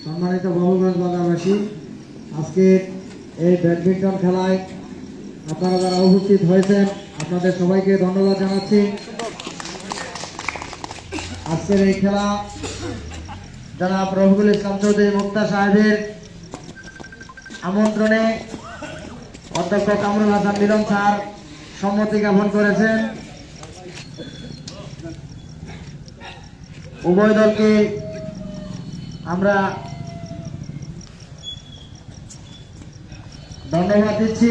সম্মানিত বাবুগঞ্জ বাজারবাসী, আজকে এই ব্যাডমিন্টন খেলায় আপনারা যারা উপস্থিত হয়েছেন আপনাদের সবাইকে ধন্যবাদ জানাচ্ছি। আজকের এই খেলা জনাব রফিকুল ইসলাম চৌধুরী মুক্তা সাহেবের আমন্ত্রণে অধ্যক্ষ কামরুল হাসান মিলন স্যার সম্মতি জ্ঞাপন করেছেন। উভয় দলকে আমরা ধন্যবাদ দিচ্ছি।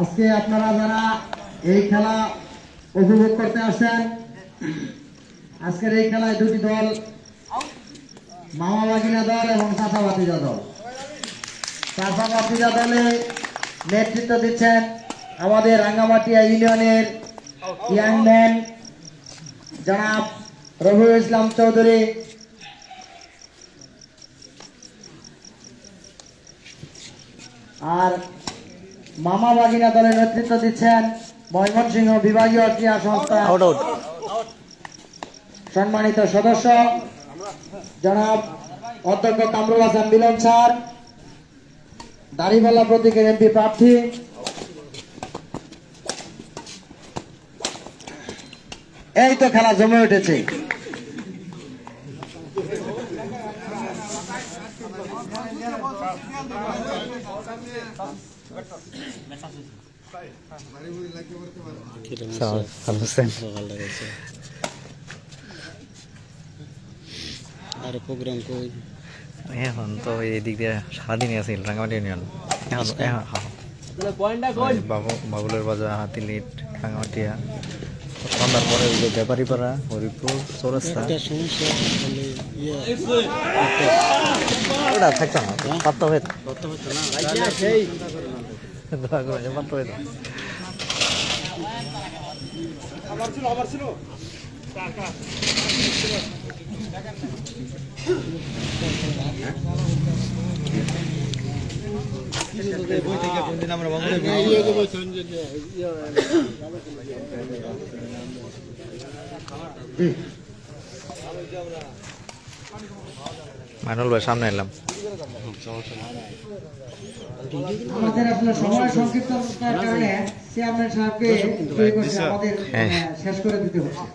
আজকে আপনারা যারা এই খেলা উপভোগ করতে আসেন, আজকের এই খেলায় দুটি দল, মামা বাগিনা দল এবং চাচা ভাতিজা দল। চাচা ভাতিজা দলে নেতৃত্ব দিচ্ছেন আমাদের রাঙ্গামাটিয়া ইউনিয়নের ইয়াংম্যান জনাব রফিকুল ইসলাম চৌধুরী, আর মামা বাগিনা দলের নেতৃত্ব দিচ্ছেন ময়মনসিংহ বিভাগীয় ক্রীড়া সংস্থা সম্মানিত সদস্য জনাব অধ্যক্ষ কামরুল হাসান মিলন স্যার, দাড়িপাল্লা প্রতীকের এমপি প্রার্থী। এই তো খেলা জমে উঠেছে। আর প্রোগ্রাম কই এখন তো এই দিক দিয়ে সারাদিনই আছে রাঙ্গামাটি ইউনিয়ন। বাবুলের বাজার, হাতিলিট, রাঙ্গামাটিয়া, সন্ধ্যার পরে ব্যাপারীপাড়া, হরিপুর, চৌরাস্তা। ওটা থাকছে না, পাত্তা হয়ে পাত্তা হয়ে মাইনুল ভাই সামনে এলাম। আমাদের আসলে সময় সংক্ষিপ্ততার কারণে চেয়ারম্যান সাহেবকে আমাদের শেষ করে দিতে হচ্ছে।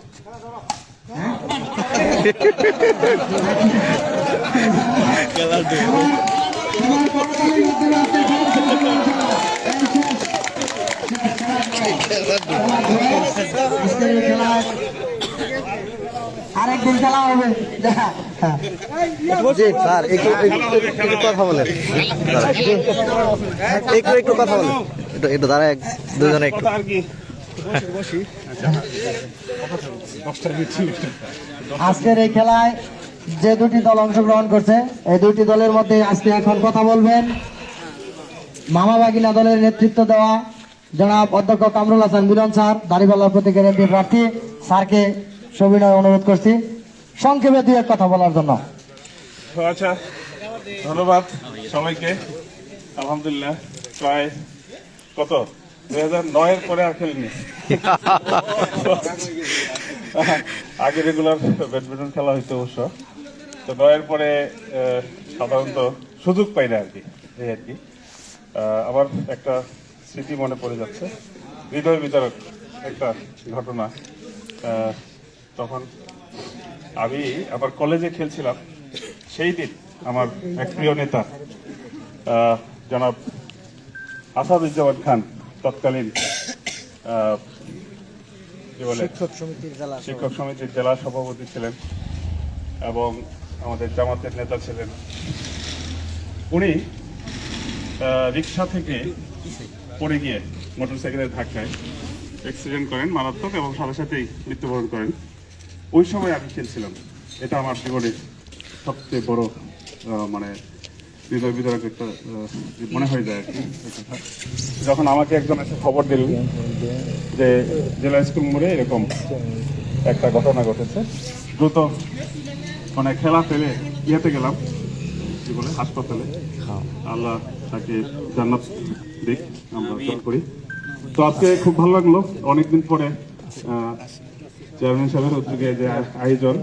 আরেকদিন খেলা হবে। স্যার একটু কথা বলেন, একটু কথা বলেন, একটু দাঁড়া, দুজনে একটু। আজকের এই খেলায় যে দুটি দল অংশগ্রহণ করছে, এই দুটি দলের মধ্যে আজকে এখন কথা বলবেন মামা বাগিনা দলের নেতৃত্ব দেওয়া জনাব অধ্যক্ষ কামরুল হাসান মিলন স্যার, দাড়িপাল্লা প্রতীকের এমপি প্রার্থী। স্যারকে সবিনয় অনুরোধ করছি সংক্ষেপে দুই এক কথা বলার জন্য। আচ্ছা, ধন্যবাদ সবাইকে। আলহামদুলিল্লাহ, প্রায় কত 2009-এর পরে আর খেলিনি। আগে রেগুলার ব্যাডমিন্টন খেলা হইতো অবশ্য, তো 9-এর পরে সাধারণত সুযোগ পাই না আর কি। এই আর কি আমার একটা স্মৃতি মনে পড়ে যাচ্ছে, হৃদয় বিতরক একটা ঘটনা। তখন আমি আবার কলেজে খেলছিলাম, সেই দিন আমার এক প্রিয় নেতা জনাব আসাদুজ্জামান খান, তৎকালীন শিক্ষক সমিতির জেলা সভাপতি ছিলেন এবং আমাদের জামাতের নেতা ছিলেন। উনি রিক্সা থেকে পড়ে গিয়ে মোটরসাইকেলের ধাক্কায় অ্যাক্সিডেন্ট করেন মারাত্মক এবং সাথে সাথেই মৃত্যুবরণ করেন। ওই সময় আমি খেলছিলাম। এটা আমার জীবনের সবচেয়ে বড় মানে হৃদয় বিতরক একটা মনে হয়ে যায় আর কি। যখন আমাকে একজন এসে খবর দিল যে জেলা স্কুল মোড়ে এরকম একটা ঘটনা ঘটেছে, দ্রুত মানে খেলা ফেলে ইয়েতে গেলাম, কি বলে, হাসপাতালে। আল্লাহ তাকে জান্নাত দিক, আমরা দোয়া করি। তো আজকে খুব ভালো লাগলো, অনেকদিন পরে চেয়ারম্যান সাহেবের উদ্যোগে যে আয়োজন,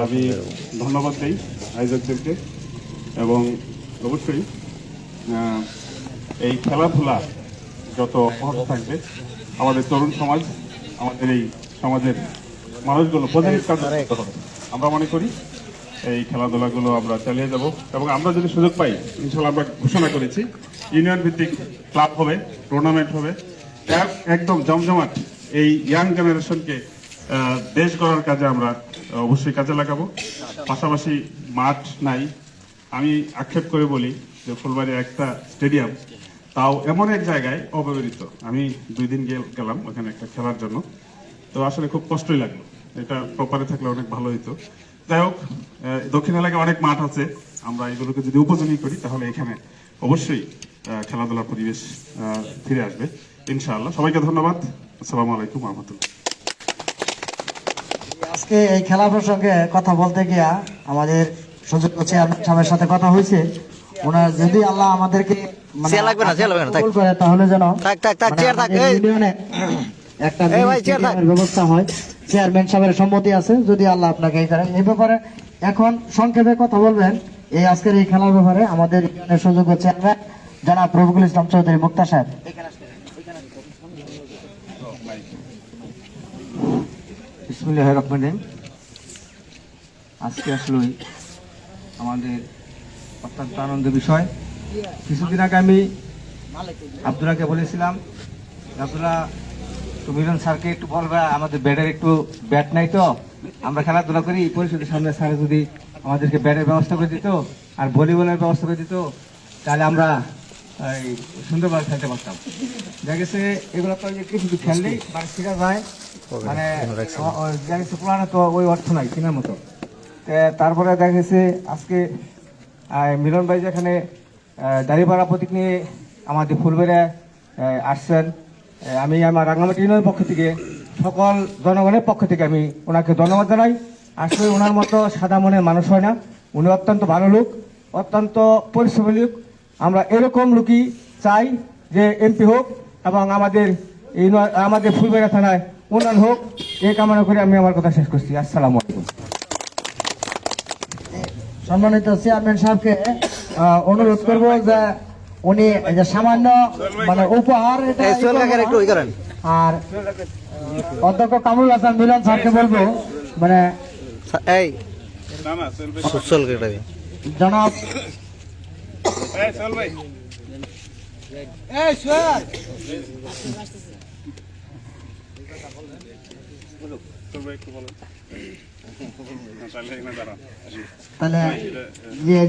আমি ধন্যবাদ দিই আয়োজকদেরকে। এবং অবশ্যই এই খেলাধুলা যত অব্যাহত থাকবে, আমাদের তরুণ সমাজ, আমাদের এই সমাজের মানুষগুলো পজিটিভ কাজ করতে হবে। আমরা মনে করি এই খেলাধুলাগুলো আমরা চালিয়ে যাব, এবং আমরা যদি সুযোগ পাই ইনশাল্লাহ আমরা ঘোষণা করেছি ইউনিয়ন ভিত্তিক ক্লাব হবে, টুর্নামেন্ট হবে, একদম জমজমাট এই ইয়াং জেনারেশনকে দেশ গড়ার কাজে আমরা অবশ্যই কাজে লাগাবো। পাশাপাশি মাঠ নাই, আমি আক্ষেপ করে বলি যে ফুলবাড়ি একটা স্টেডিয়াম, তাও এমন এক জায়গায় অব্যবহৃত। আমি 2 দিন গেলাম ওখানে একটা খেলার জন্য, তো আসলে খুব কষ্টই লাগলো। এটা প্রপারে থাকলে অনেক ভালো হতো। যাই হোক, দক্ষিণ এলাকায় অনেক মাঠ আছে, আমরা এগুলোকে যদি উপযোগী করি তাহলে এখানে অবশ্যই খেলাধুলার পরিবেশ ফিরে আসবে ইনশাআল্লাহ। সবাইকে ধন্যবাদ। আসসালামু আলাইকুম ওয়া রাহমাতুল্লাহ। আজকে এই খেলা প্রসঙ্গে কথা বলতে গিয়া আমাদের সুযোগ্য চেয়ারম্যান সাহেবের সাথে কথা হয়েছে। ওনার যদি আল্লাহ আমাদেরকে চেয়ার লাগবে না, চেয়ার লাগবে না, থাক। কবুল করে তাহলে যেন থাক, চেয়ার থাক। আমাদের ইউনিয়নে একটা এই ভাই, চেয়ার থাক। স্টেডিয়ামের ব্যবস্থা হয়। চেয়ারম্যান সাহেবের সম্মতি আছে, যদি আল্লাহ আপনাকে এই করেন। এই ব্যাপারে এখন সংক্ষেপে কথা বলবেন এই আজকের এই খেলার ব্যাপারে আমাদের ইউনিয়নের সুযোগ্য চেয়ারম্যান জনাব রফিকুল ইসলাম চৌধুরী মুক্তা সাহেব। বিসমিল্লাহির রহমানির রহিম। আজকে আসলে আমাদের অত্যন্ত আনন্দের বিষয়। কিছুদিন আগে আমি আব্দুল্লাহকে বলেছিলাম, আব্দুল্লাহ তুমি মিলন স্যারকে একটু বলবে আমাদের ব্যাটের একটু ব্যাট নাই, তো আমরা খেলাধুলা করি, পরিষদের সামনে স্যার যদি আমাদেরকে ব্যাটের ব্যবস্থা করে দিত আর ভলিবলের ব্যবস্থা করে দিত তাহলে আমরা এই সুন্দরভাবে খেলতে পারতাম। দেখা গেছে এগুলো তো কিছু খেললেই মানে শেখা যায়, মানে দেখা গেছে পুরানো তো ওই অর্থ নাই কেনার মতো। তারপরে দেখা গেছে আজকে মিলন ভাই যেখানে দাঁড়িপাড়া প্রতীক নিয়ে আমাদের ফুলবেড়ে আসছেন, আমি আমার রাঙ্গামাটি ইউনিয়নের পক্ষ থেকে সকল জনগণের পক্ষ থেকে আমি ওনাকে ধন্যবাদ জানাই। আসলে ওনার মতো সাদা মনের মানুষ হয় না, উনি অত্যন্ত ভালো লোক, অত্যন্ত পরিশ্রমী লোক। আমরা এরকম লোকই চাই যে এমপি হোক এবং আমাদের ফুলবেড়া থানায় উন্নয়ন হোক, এই কামনা করে আমি আমার কথা শেষ করছি। আসসালামু আলাইকুম। সম্মানিত চেয়ারম্যান সাহেবকে অনুরোধ করবো যে উনি এই যে সামান্য মানে উপহার এটা একটু ওই করেন। আর অধ্যক্ষ কামরুল হাসান মিলন স্যারকে বলবো মানে এই না না চলবে, চল কেটে জনাব চল ভাই। চলবে একটু বলো। তাহলে এখানে দাঁড়ান। তাহলে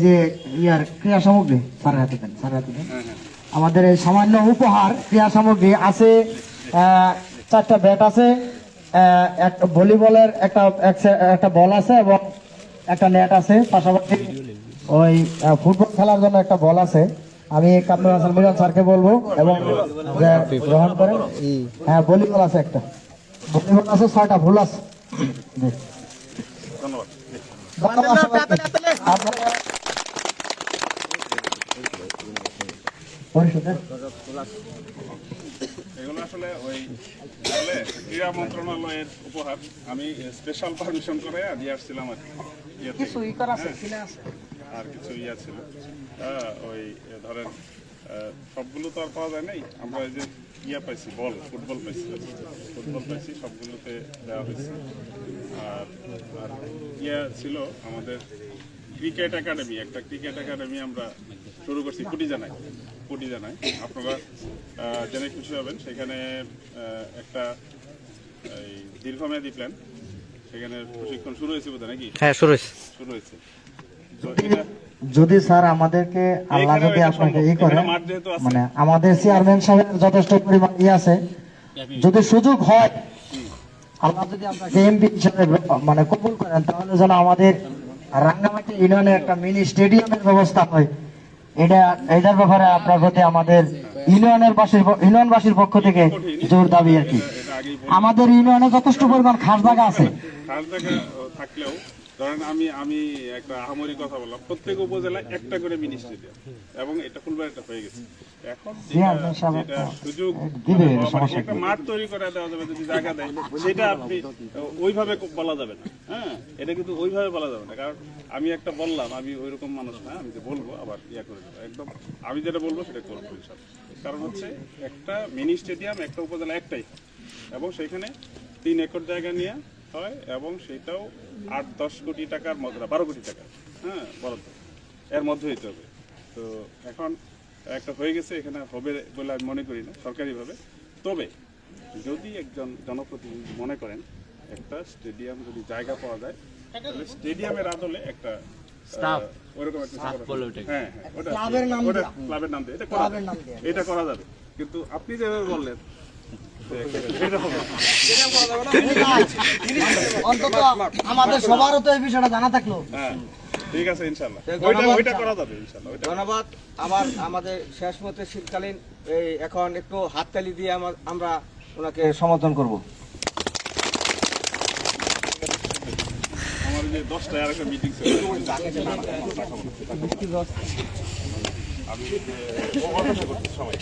যে ইয়ার ক্রিয়া সামগ্রী স্যারের হাতে দেন, স্যারের হাতে দেন। আমাদের এই সামান্য উপহার ক্রিয়া সামগ্রী আছে, 4টা ব্যাট আছে, একটা ভলিবলের একটা বল আছে এবং একটা নেট আছে, পাশাপাশি ওই ফুটবল খেলার জন্য একটা বল আছে। আমি কামরুল হাসান মিলন স্যারকে বলবো এবং গ্রহণ করেন। হ্যাঁ, ভলিবল আছে, একটা ভলিবল আছে, 6টা ফুল আছে। ধন্যবাদ। এগুলো আসলে ওই বলে ক্রীড়া মন্ত্রণালয়ের উপহার। আমি স্পেশাল পারমিশন করে দিয়ে আসছিলাম আর কি। আর কিছু ইয়া ছিল, ওই ধরেন সবগুলো তো আর পাওয়া যায় নাই। আমরা এই যে ইয়া পাইছি, ফুটবল পাইছি, সবগুলোতে দেওয়া হয়েছে। আর ইয়া ছিল আমাদের ক্রিকেট একাডেমি, একটা ক্রিকেট একাডেমি আমরা শুরু করছি কুটি জানাই। আপনারা জেনে খুশি হবেন, সেখানে একটা এই দীর্ঘমেয়াদী প্ল্যান, সেখানে প্রশিক্ষণ শুরু হয়েছে বোধহয় নাকি? হ্যাঁ, শুরু হয়েছে। তো এটা যদি স্যার আমাদেরকে আল্লাহ যদি আপনাকে ই করে, মানে আমাদের চেয়ারম্যান সাহেবের যথেষ্ট পরিমাণ ই আছে, যদি সুযোগ হয় আল্লাহ যদি আপনাকে এমপি হিসেবে মানে কবুল করেন, তাহলে যেন আমাদের রাঙ্গামাটি ইউনিয়নে একটা মিনি স্টেডিয়ামের ব্যবস্থা হয়। এটার ব্যাপারে আপনার প্রতি আমাদের ইউনিয়নবাসীর পক্ষ থেকে জোর দাবি আর কি। আমাদের ইউনিয়নে যথেষ্ট পরিমাণ খাস জায়গা আছে, খাস জায়গা থাকলেও ধরেন আমি একটা আহামরি কথা বললাম, প্রত্যেক উপজেলায় একটা করে মিনি স্টেডিয়াম, এবং এটা ফুলবাড়িটা হয়ে গেছে। এখন যেটা সুযোগ মানে একটা মাঠ তৈরি করে দেওয়া যাবে যদি জায়গা দেয়, সেটা আপনি ওইভাবে বলা যাবে না। হ্যাঁ, এটা কিন্তু ওইভাবে বলা যাবে না, কারণ আমি একটা বললাম, আমি ওইরকম মানুষ না, আমি যে বলবো আবার ইয়া করে দেবো, একদম আমি যেটা বলবো সেটা করবো ইনশাআল্লাহ। কারণ হচ্ছে একটা মিনি স্টেডিয়াম একটা উপজেলা একটাই, এবং সেখানে 3 একর জায়গা নিয়ে হয়, এবং সেটাও 8-10 কোটি টাকার মধ্যে, 12 কোটি টাকা, হ্যাঁ বরাদ্দ এর মধ্যে হইতে হবে। তো এখন একটা হয়ে গেছে, এখানে হবে বলে আমি মনে করি না সরকারিভাবে। তবে যদি একজন জনপ্রতিনিধি মনে করেন একটা স্টেডিয়াম যদি জায়গা পাওয়া যায়, তাহলে স্টেডিয়ামের আদলে একটা ওরকম একটা হ্যাঁ ওটা ক্লাবের নাম দিয়ে এটা করা যাবে। কিন্তু আপনি যেভাবে বললেন এটা হবে না। অন্তত আমাদের সবারও তো এই বিষয়টা জানা থাকলো। হ্যাঁ, ঠিক আছে, ইনশাআল্লাহ ওইটা করা যাবে ইনশাআল্লাহ। ধন্যবাদ। আমাদের শেষ মতে শীতকালীন এই এখন একটু হাততালি দিয়ে আমরা ওনাকে সমর্থন করব। আমার যে 10টায় আরেকটা মিটিং ছিল, আমি অপেক্ষা করছি সবাই।